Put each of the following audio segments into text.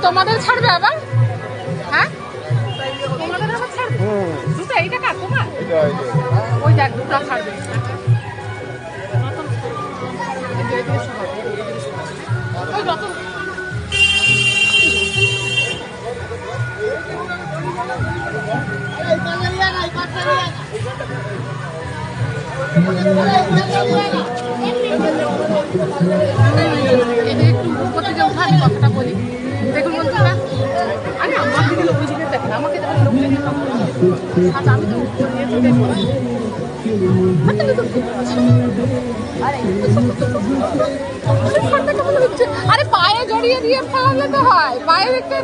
তোমাদের ছাড়বে আবার? হ্যাঁ তোমাদের আবার ছাড়বে? দুটো এইটা কার তোমার? ওই দেখ দুটো ছাড়বে। ওই রতন একটু উপর থেকে উঠা আমি কথাটা বলি। দেখুন বন্ধুরা, আরে আমার দিকে লোক জিজ্ঞেস দেখেন, আমাকে দেখেন লোক জিজ্ঞেস। আচ্ছা আমি তো আরে পায়ে জড়িয়ে দিয়ে ফেলালে তো হয়, পায়ে দেখতে।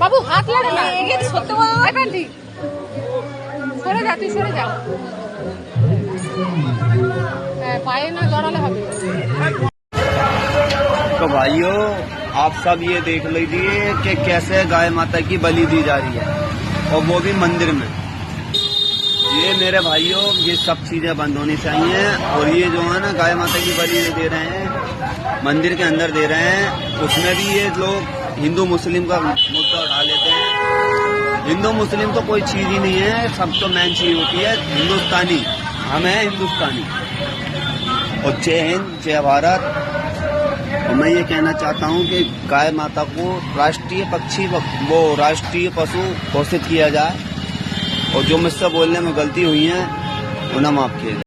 বাবু হাত লাগে না, সত্যি বলি সরে যা, তুই সরে যা। হ্যাঁ পায়ে না জড়ালে হবে। तो भाइयों आप सब ये देख लीजिए कि कैसे गाय माता की बलि दी जा रही है, और वो भी मंदिर में। ये मेरे भाइयों ये सब चीजें बंद होनी चाहिए। और ये जो है ना गाय माता की बलि दे रहे हैं, मंदिर के अंदर दे रहे हैं, उसमें भी ये लोग हिंदू मुस्लिम का मुद्दा उठा लेते हैं। हिंदू मुस्लिम तो कोई चीज ही नहीं है, सब तो मेन चीज होती है हिंदुस्तानी। हम हैं हिंदुस्तानी। और जय हिंद, जय भारत। और मैं ये कहना चाहता हूँ कि गाय माता को राष्ट्रीय पक्षी वो राष्ट्रीय पशु घोषित किया जाए। और जो मुझसे बोलने में गलती हुई है उन्हें माफ किया जाए।